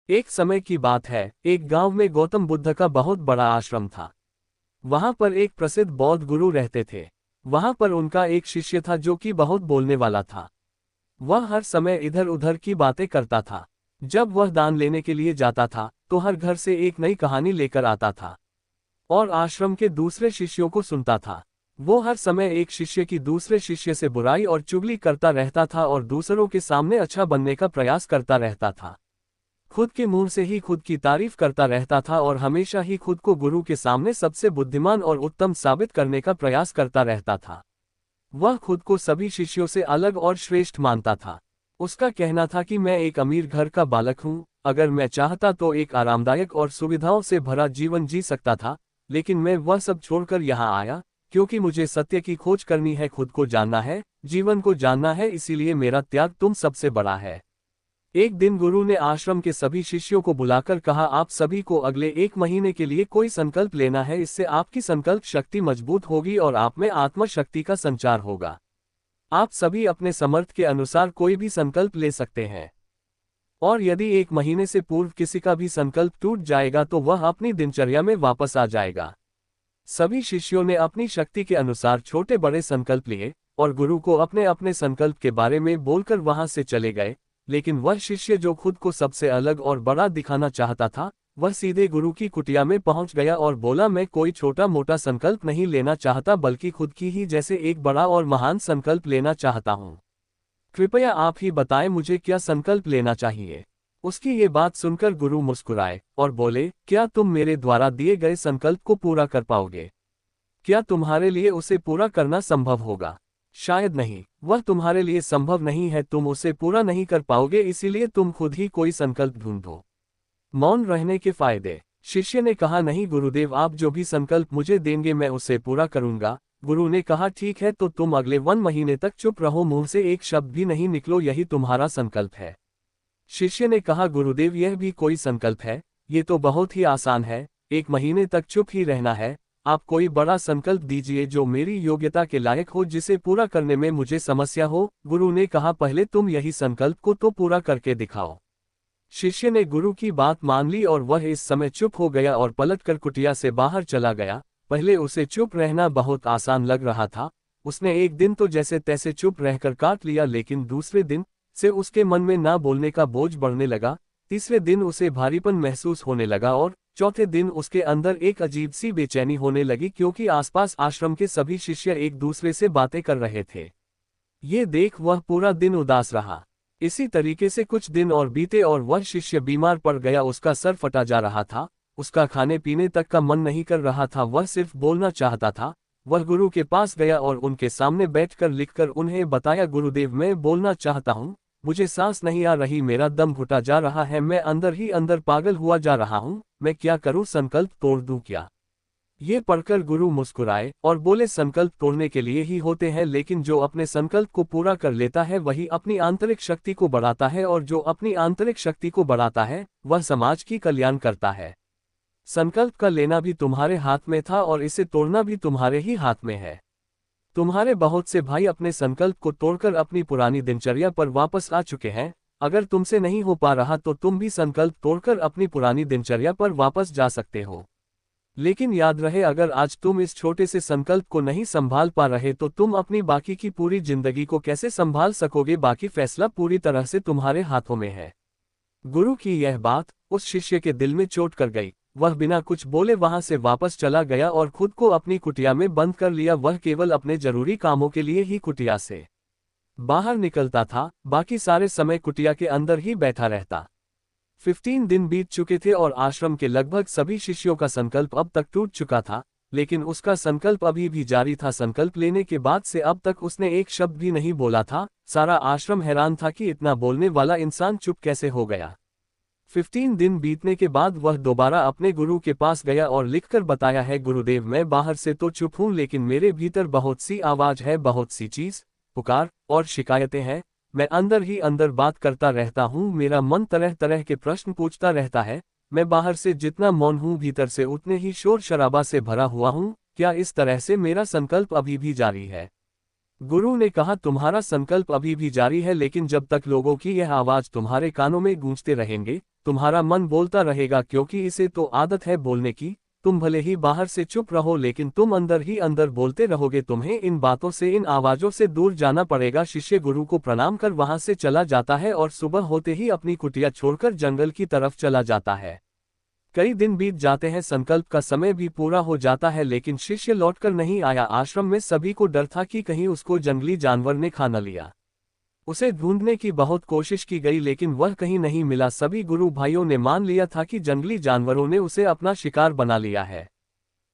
एक समय की बात है, एक गांव में गौतम बुद्ध का बहुत बड़ा आश्रम था। वहां पर एक प्रसिद्ध बौद्ध गुरु रहते थे। वहां पर उनका एक शिष्य था जो कि बहुत बोलने वाला था। वह हर समय इधर उधर की बातें करता था। जब वह दान लेने के लिए जाता था तो हर घर से एक नई कहानी लेकर आता था और आश्रम के दूसरे शिष्यों को सुनता था। वो हर समय एक शिष्य की दूसरे शिष्य से बुराई और चुगली करता रहता था और दूसरों के सामने अच्छा बनने का प्रयास करता रहता था। खुद के मुंह से ही खुद की तारीफ करता रहता था और हमेशा ही खुद को गुरु के सामने सबसे बुद्धिमान और उत्तम साबित करने का प्रयास करता रहता था। वह खुद को सभी शिष्यों से अलग और श्रेष्ठ मानता था। उसका कहना था कि मैं एक अमीर घर का बालक हूँ, अगर मैं चाहता तो एक आरामदायक और सुविधाओं से भरा जीवन जी सकता था, लेकिन मैं वह सब छोड़कर यहाँ आया, क्योंकि मुझे सत्य की खोज करनी है, खुद को जानना है, जीवन को जानना है, इसीलिए मेरा त्याग तुम सबसे बड़ा है। एक दिन गुरु ने आश्रम के सभी शिष्यों को बुलाकर कहा, आप सभी को अगले 1 महीने के लिए कोई संकल्प लेना है, इससे आपकी संकल्प शक्ति मजबूत होगी और आप में आत्मा शक्ति का संचार होगा। आप सभी अपने समर्थ के अनुसार कोई भी संकल्प ले सकते हैं, और यदि 1 महीने से पूर्व किसी का भी संकल्प टूट जाएगा तो वह अपनी दिनचर्या में वापस आ जाएगा। सभी शिष्यों ने अपनी शक्ति के अनुसार छोटे बड़े संकल्प लिए और गुरु को अपने अपने संकल्प के बारे में बोलकर वहां से चले गए। लेकिन वह शिष्य जो खुद को सबसे अलग और बड़ा दिखाना चाहता था, वह सीधे गुरु की कुटिया में पहुंच गया और बोला, मैं कोई छोटा मोटा संकल्प नहीं लेना चाहता, बल्कि खुद की ही जैसे एक बड़ा और महान संकल्प लेना चाहता हूं। कृपया आप ही बताएं मुझे क्या संकल्प लेना चाहिए। उसकी ये बात सुनकर गुरु मुस्कुराए और बोले, क्या तुम मेरे द्वारा दिए गए संकल्प को पूरा कर पाओगे? क्या तुम्हारे लिए उसे पूरा करना संभव होगा? शायद नहीं, वह तुम्हारे लिए संभव नहीं है, तुम उसे पूरा नहीं कर पाओगे, इसीलिए तुम खुद ही कोई संकल्प ढूंढो। मौन रहने के फायदे। शिष्य ने कहा, नहीं गुरुदेव, आप जो भी संकल्प मुझे देंगे मैं उसे पूरा करूंगा। गुरु ने कहा, ठीक है, तो तुम अगले 1 महीने तक चुप रहो, मुंह से एक शब्द भी नहीं निकलो, यही तुम्हारा संकल्प है। शिष्य ने कहा, गुरुदेव, यह भी कोई संकल्प है? ये तो बहुत ही आसान है, 1 महीने तक चुप ही रहना है। आप कोई बड़ा संकल्प दीजिए जो मेरी योग्यता के लायक हो, जिसे पूरा करने में मुझे समस्या हो। गुरु ने कहा, पहले तुम यही संकल्प को तो पूरा करके दिखाओ। शिष्य ने गुरु की बात मान ली और वह इस समय चुप हो गया और पलटकर कुटिया से बाहर चला गया। पहले उसे चुप रहना बहुत आसान लग रहा था। उसने एक दिन तो जैसे तैसे चुप रहकर काट लिया, लेकिन दूसरे दिन से उसके मन में ना बोलने का बोझ बढ़ने लगा। तीसरे दिन उसे भारीपन महसूस होने लगा और चौथे दिन उसके अंदर एक अजीब सी बेचैनी होने लगी, क्योंकि आसपास आश्रम के सभी शिष्य एक दूसरे से बातें कर रहे थे। ये देख वह पूरा दिन उदास रहा। इसी तरीके से कुछ दिन और बीते और वह शिष्य बीमार पड़ गया। उसका सर फटा जा रहा था, उसका खाने पीने तक का मन नहीं कर रहा था, वह सिर्फ बोलना चाहता था। वह गुरु के पास गया और उनके सामने बैठकर लिखकर उन्हें बताया, गुरुदेव, मैं बोलना चाहता हूँ, मुझे सांस नहीं आ रही, मेरा दम घुटा जा रहा है, मैं अंदर ही अंदर पागल हुआ जा रहा हूँ, मैं क्या करूँ, संकल्प तोड़ दूँ क्या? ये पढ़कर गुरु मुस्कुराए और बोले, संकल्प तोड़ने के लिए ही होते हैं, लेकिन जो अपने संकल्प को पूरा कर लेता है वही अपनी आंतरिक शक्ति को बढ़ाता है, और जो अपनी आंतरिक शक्ति को बढ़ाता है वह समाज की कल्याण करता है। संकल्प का लेना भी तुम्हारे हाथ में था और इसे तोड़ना भी तुम्हारे ही हाथ में है। तुम्हारे बहुत से भाई अपने संकल्प को तोड़कर अपनी पुरानी दिनचर्या पर वापस आ चुके हैं। अगर तुमसे नहीं हो पा रहा तो तुम भी संकल्प तोड़कर अपनी पुरानी दिनचर्या पर वापस जा सकते हो। लेकिन याद रहे, अगर आज तुम इस छोटे से संकल्प को नहीं संभाल पा रहे तो तुम अपनी बाकी की पूरी जिंदगी को कैसे संभाल सकोगे? बाकी फैसला पूरी तरह से तुम्हारे हाथों में है। गुरु की यह बात उस शिष्य के दिल में चोट कर गई। वह बिना कुछ बोले वहां से वापस चला गया और खुद को अपनी कुटिया में बंद कर लिया। वह केवल अपने जरूरी कामों के लिए ही कुटिया से बाहर निकलता था, बाकी सारे समय कुटिया के अंदर ही बैठा रहता। 15 दिन बीत चुके थे और आश्रम के लगभग सभी शिष्यों का संकल्प अब तक टूट चुका था, लेकिन उसका संकल्प अभी भी जारी था। संकल्प लेने के बाद से अब तक उसने एक शब्द भी नहीं बोला था। सारा आश्रम हैरान था कि इतना बोलने वाला इंसान चुप कैसे हो गया। 15 दिन बीतने के बाद वह दोबारा अपने गुरु के पास गया और लिखकर बताया है, गुरुदेव, मैं बाहर से तो चुप हूँ, लेकिन मेरे भीतर बहुत सी आवाज है, बहुत सी चीज, पुकार और शिकायतें हैं। मैं अंदर ही अंदर बात करता रहता हूँ, मेरा मन तरह तरह के प्रश्न पूछता रहता है। मैं बाहर से जितना मौन हूँ, भीतर से उतने ही शोर शराबा से भरा हुआ हूँ। क्या इस तरह से मेरा संकल्प अभी भी जारी है? गुरु ने कहा, तुम्हारा संकल्प अभी भी जारी है, लेकिन जब तक लोगों की यह आवाज तुम्हारे कानों में गूंजते रहेंगे, तुम्हारा मन बोलता रहेगा, क्योंकि इसे तो आदत है बोलने की। तुम भले ही बाहर से चुप रहो, लेकिन तुम अंदर ही अंदर बोलते रहोगे। तुम्हें इन बातों से, इन आवाजों से दूर जाना पड़ेगा। शिष्य गुरु को प्रणाम कर वहां से चला जाता है और सुबह होते ही अपनी कुटिया छोड़कर जंगल की तरफ चला जाता है। कई दिन बीत जाते हैं, संकल्प का समय भी पूरा हो जाता है, लेकिन शिष्य लौटकर नहीं आया। आश्रम में सभी को डर था कि कहीं उसको जंगली जानवर ने खा न लिया। उसे ढूंढने की बहुत कोशिश की गई, लेकिन वह कहीं नहीं मिला। सभी गुरु भाइयों ने मान लिया था कि जंगली जानवरों ने उसे अपना शिकार बना लिया है,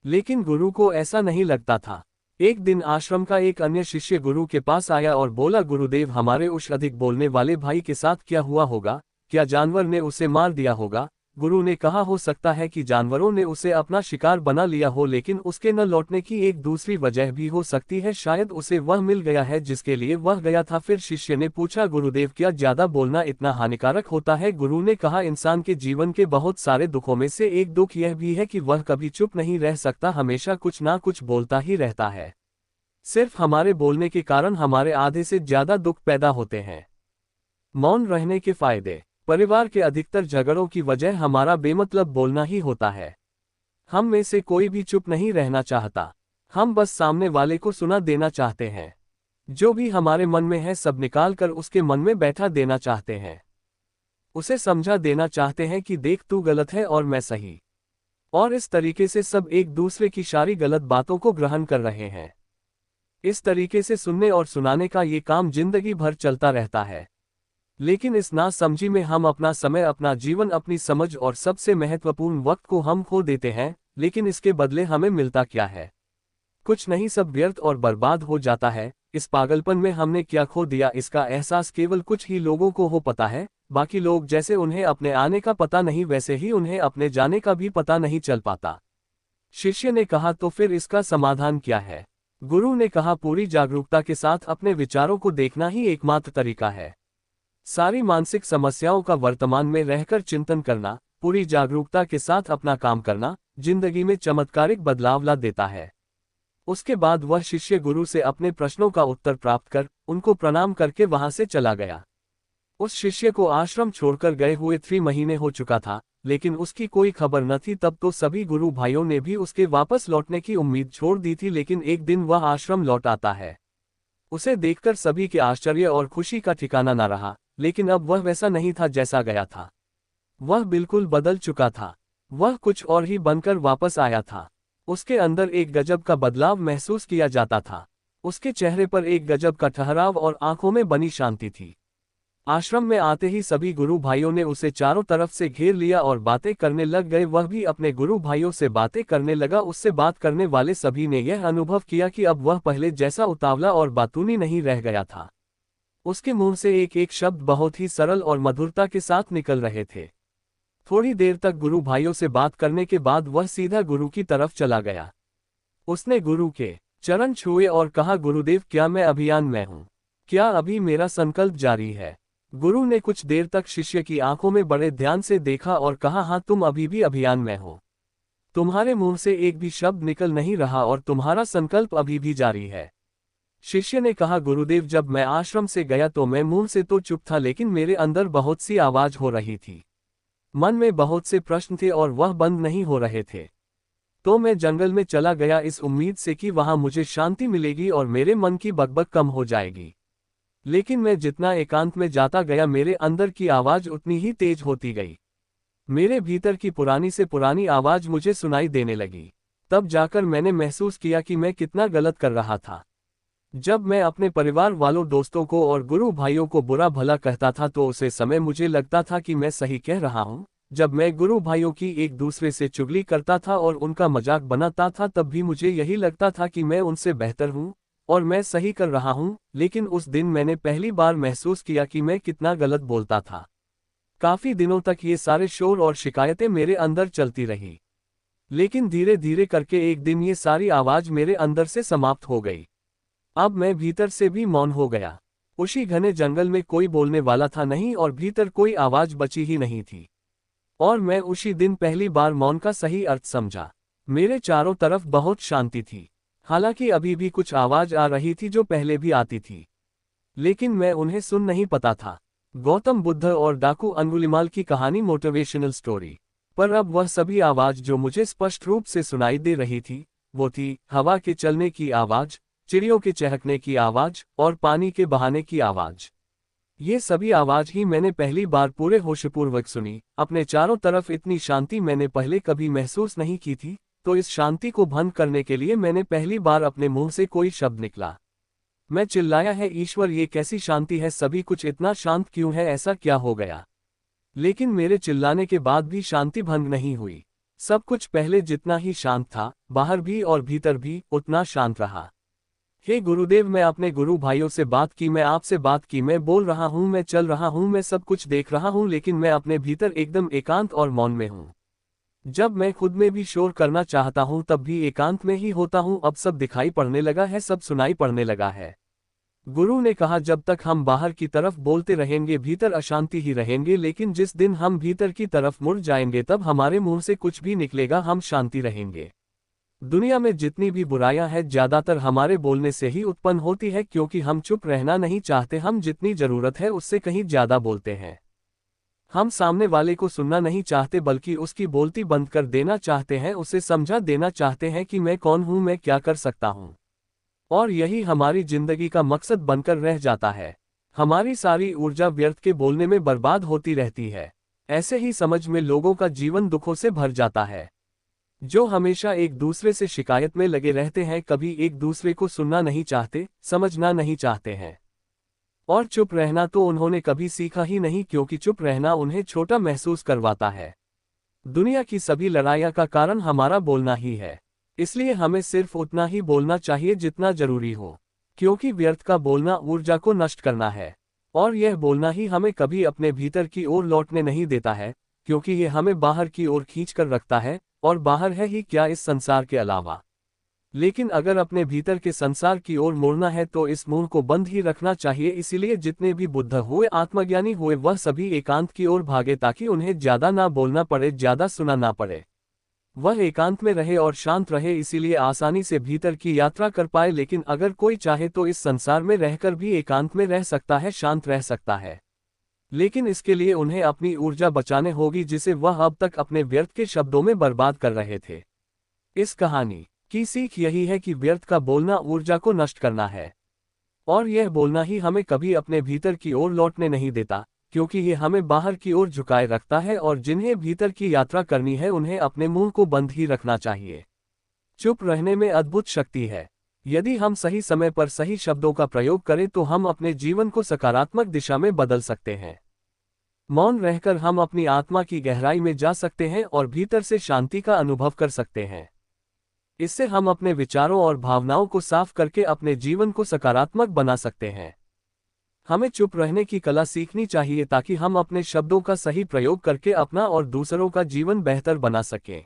लेकिन गुरु को ऐसा नहीं लगता था। एक दिन आश्रम का एक अन्य शिष्य गुरु के पास आया और बोला, गुरुदेव, हमारे उस अधिक बोलने वाले भाई के साथ क्या हुआ होगा? क्या जानवर ने उसे मार दिया होगा? गुरु ने कहा, हो सकता है कि जानवरों ने उसे अपना शिकार बना लिया हो, लेकिन उसके न लौटने की एक दूसरी वजह भी हो सकती है। शायद उसे वह मिल गया है जिसके लिए वह गया था। फिर शिष्य ने पूछा, गुरुदेव, क्या ज्यादा बोलना इतना हानिकारक होता है? गुरु ने कहा, इंसान के जीवन के बहुत सारे दुखों में से एक दुख यह भी है कि वह कभी चुप नहीं रह सकता, हमेशा कुछ ना कुछ बोलता ही रहता है। सिर्फ हमारे बोलने के कारण हमारे आधे से ज्यादा दुख पैदा होते हैं। मौन रहने के फायदे। परिवार के अधिकतर झगड़ों की वजह हमारा बेमतलब बोलना ही होता है। हम में से कोई भी चुप नहीं रहना चाहता। हम बस सामने वाले को सुना देना चाहते हैं। जो भी हमारे मन में है सब निकाल कर उसके मन में बैठा देना चाहते हैं। उसे समझा देना चाहते हैं कि देख, तू गलत है और मैं सही। और इस तरीके से सब एक दूसरे की सारी गलत बातों को ग्रहण कर रहे हैं। इस तरीके से सुनने और सुनाने का ये काम जिंदगी भर चलता रहता है। लेकिन इस नासमझी में हम अपना समय, अपना जीवन, अपनी समझ और सबसे महत्वपूर्ण वक्त को हम खो देते हैं। लेकिन इसके बदले हमें मिलता क्या है? कुछ नहीं, सब व्यर्थ और बर्बाद हो जाता है। इस पागलपन में हमने क्या खो दिया, इसका एहसास केवल कुछ ही लोगों को हो पता है। बाकी लोग जैसे उन्हें अपने आने का पता नहीं, वैसे ही उन्हें अपने जाने का भी पता नहीं चल पाता। शिष्य ने कहा, तो फिर इसका समाधान क्या है? गुरु ने कहा, पूरी जागरूकता के साथ अपने विचारों को देखना ही एकमात्र तरीका है। सारी मानसिक समस्याओं का वर्तमान में रहकर चिंतन करना, पूरी जागरूकता के साथ अपना काम करना, जिंदगी में चमत्कारिक बदलाव ला देता है। उसके बाद वह शिष्य गुरु से अपने प्रश्नों का उत्तर प्राप्त कर, उनको प्रणाम करके वहां से चला गया। उस शिष्य को आश्रम छोड़कर गए हुए 3 महीने हो चुका था, लेकिन उसकी कोई खबर न थी। तब तो सभी गुरु भाइयों ने भी उसके वापस लौटने की उम्मीद छोड़ दी थी, लेकिन एक दिन वह आश्रम लौट आता है। उसे देखकर सभी के आश्चर्य और खुशी का ठिकाना न रहा, लेकिन अब वह वैसा नहीं था जैसा गया था। वह बिल्कुल बदल चुका था। वह कुछ और ही बनकर वापस आया था। उसके अंदर एक गजब का बदलाव महसूस किया जाता था। उसके चेहरे पर एक गजब का ठहराव और आंखों में बनी शांति थी। आश्रम में आते ही सभी गुरु भाइयों ने उसे चारों तरफ से घेर लिया और बातें करने लग गए। वह भी अपने गुरु भाइयों से बातें करने लगा। उससे बात करने वाले सभी ने यह अनुभव किया कि अब वह पहले जैसा उतावला और बातूनी नहीं रह गया था। उसके मुंह से एक एक शब्द बहुत ही सरल और मधुरता के साथ निकल रहे थे। थोड़ी देर तक गुरु भाइयों से बात करने के बाद वह सीधा गुरु की तरफ चला गया। उसने गुरु के चरण छुए और कहा, गुरुदेव, क्या मैं अभियान में हूँ? क्या अभी मेरा संकल्प जारी है? गुरु ने कुछ देर तक शिष्य की आंखों में बड़े ध्यान से देखा और कहा, हाँ, तुम अभी भी अभियान में हो। तुम्हारे मुंह से एक भी शब्द निकल नहीं रहा और तुम्हारा संकल्प अभी भी जारी है। शिष्य ने कहा, गुरुदेव, जब मैं आश्रम से गया तो मैं मुंह से तो चुप था, लेकिन मेरे अंदर बहुत सी आवाज हो रही थी। मन में बहुत से प्रश्न थे और वह बंद नहीं हो रहे थे। तो मैं जंगल में चला गया इस उम्मीद से कि वहां मुझे शांति मिलेगी और मेरे मन की बकबक कम हो जाएगी। लेकिन मैं जितना एकांत में जाता गया, मेरे अंदर की आवाज उतनी ही तेज होती गई। मेरे भीतर की पुरानी से पुरानी आवाज मुझे सुनाई देने लगी। तब जाकर मैंने महसूस किया कि मैं कितना गलत कर रहा था। जब मैं अपने परिवार वालों, दोस्तों को और गुरु भाइयों को बुरा भला कहता था तो उसे समय मुझे लगता था कि मैं सही कह रहा हूँ। जब मैं गुरु भाइयों की एक दूसरे से चुगली करता था और उनका मजाक बनाता था, तब भी मुझे यही लगता था कि मैं उनसे बेहतर हूँ और मैं सही कर रहा हूँ। लेकिन उस दिन मैंने पहली बार महसूस किया कि मैं कितना गलत बोलता था। काफी दिनों तक ये सारे शोर और शिकायतें मेरे अंदर चलती रही, लेकिन धीरे धीरे करके एक दिन ये सारी आवाज मेरे अंदर से समाप्त हो गई। अब मैं भीतर से भी मौन हो गया। उसी घने जंगल में कोई बोलने वाला था नहीं और भीतर कोई आवाज बची ही नहीं थी। और मैं उसी दिन पहली बार मौन का सही अर्थ समझा। मेरे चारों तरफ बहुत शांति थी। हालांकि अभी भी कुछ आवाज आ रही थी जो पहले भी आती थी, लेकिन मैं उन्हें सुन नहीं पाता था। गौतम बुद्ध और डाकू अंगुलिमाल की कहानी मोटिवेशनल स्टोरी। पर अब वह सभी आवाज जो मुझे स्पष्ट रूप से सुनाई दे रही थी, वो थी हवा के चलने की आवाज, चिड़ियों के चहकने की आवाज और पानी के बहाने की आवाज। ये सभी आवाज ही मैंने पहली बार पूरे होशपूर्वक सुनी। अपने चारों तरफ इतनी शांति मैंने पहले कभी महसूस नहीं की थी, तो इस शांति को भंग करने के लिए मैंने पहली बार अपने मुंह से कोई शब्द निकला। मैं चिल्लाया है, ईश्वर ये कैसी शांति है, सभी कुछ इतना शांत क्यों है, ऐसा क्या हो गया। लेकिन मेरे चिल्लाने के बाद भी शांति भंग नहीं हुई। सब कुछ पहले जितना ही शांत था, बाहर भी और भीतर भी उतना शांत रहा। हे गुरुदेव, मैं अपने गुरु भाइयों से बात की, मैं आपसे बात की, मैं बोल रहा हूँ, मैं चल रहा हूँ, मैं सब कुछ देख रहा हूँ, लेकिन मैं अपने भीतर एकदम एकांत और मौन में हूँ। जब मैं खुद में भी शोर करना चाहता हूँ तब भी एकांत में ही होता हूँ। अब सब दिखाई पड़ने लगा है, सब सुनाई पड़ने लगा है। गुरु ने कहा, जब तक हम बाहर की तरफ बोलते रहेंगे भीतर अशांति ही रहेंगे, लेकिन जिस दिन हम भीतर की तरफ मुड़ जाएंगे तब हमारे मुंह से कुछ भी निकलेगा, हम शांति रहेंगे। दुनिया में जितनी भी बुराइयां हैं ज्यादातर हमारे बोलने से ही उत्पन्न होती है, क्योंकि हम चुप रहना नहीं चाहते। हम जितनी जरूरत है उससे कहीं ज्यादा बोलते हैं। हम सामने वाले को सुनना नहीं चाहते, बल्कि उसकी बोलती बंद कर देना चाहते हैं, उसे समझा देना चाहते हैं कि मैं कौन हूं, मैं क्या कर सकता हूं। और यही हमारी जिंदगी का मकसद बनकर रह जाता है। हमारी सारी ऊर्जा व्यर्थ के बोलने में बर्बाद होती रहती है। ऐसे ही समझ में लोगों का जीवन दुखों से भर जाता है, जो हमेशा एक दूसरे से शिकायत में लगे रहते हैं, कभी एक दूसरे को सुनना नहीं चाहते, समझना नहीं चाहते हैं। और चुप रहना तो उन्होंने कभी सीखा ही नहीं, क्योंकि चुप रहना उन्हें छोटा महसूस करवाता है। दुनिया की सभी लड़ाइयाँ का कारण हमारा बोलना ही है। इसलिए हमें सिर्फ उतना ही बोलना चाहिए जितना जरूरी हो, क्योंकि व्यर्थ का बोलना ऊर्जा को नष्ट करना है। और यह बोलना ही हमें कभी अपने भीतर की ओर लौटने नहीं देता है, क्योंकि यह हमें बाहर की ओर खींच कर रखता है, और बाहर है ही क्या इस संसार के अलावा। लेकिन अगर अपने भीतर के संसार की ओर मुड़ना है तो इस मुंह को बंद ही रखना चाहिए। इसीलिए जितने भी बुद्ध हुए, आत्मज्ञानी हुए, वह सभी एकांत की ओर भागे, ताकि उन्हें ज्यादा ना बोलना पड़े, ज्यादा सुना ना पड़े। वह एकांत में रहे और शांत रहे, इसीलिए आसानी से भीतर की यात्रा कर पाए। लेकिन अगर कोई चाहे तो इस संसार में रहकर भी एकांत में रह सकता है, शांत रह सकता है। लेकिन इसके लिए उन्हें अपनी ऊर्जा बचाने होगी, जिसे वह अब तक अपने व्यर्थ के शब्दों में बर्बाद कर रहे थे। इस कहानी की सीख यही है कि व्यर्थ का बोलना ऊर्जा को नष्ट करना है, और यह बोलना ही हमें कभी अपने भीतर की ओर लौटने नहीं देता, क्योंकि ये हमें बाहर की ओर झुकाए रखता है। और जिन्हें भीतर की यात्रा करनी है उन्हें अपने मुंह को बंद ही रखना चाहिए। चुप रहने में अद्भुत शक्ति है। यदि हम सही समय पर सही शब्दों का प्रयोग करें तो हम अपने जीवन को सकारात्मक दिशा में बदल सकते हैं। मौन रहकर हम अपनी आत्मा की गहराई में जा सकते हैं और भीतर से शांति का अनुभव कर सकते हैं। इससे हम अपने विचारों और भावनाओं को साफ करके अपने जीवन को सकारात्मक बना सकते हैं। हमें चुप रहने की कला सीखनी चाहिए, ताकि हम अपने शब्दों का सही प्रयोग करके अपना और दूसरों का जीवन बेहतर बना सकें।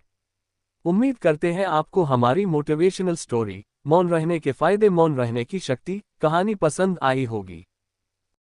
उम्मीद करते हैं आपको हमारी मोटिवेशनल स्टोरी, मौन रहने के फायदे, मौन रहने की शक्ति कहानी पसंद आई होगी।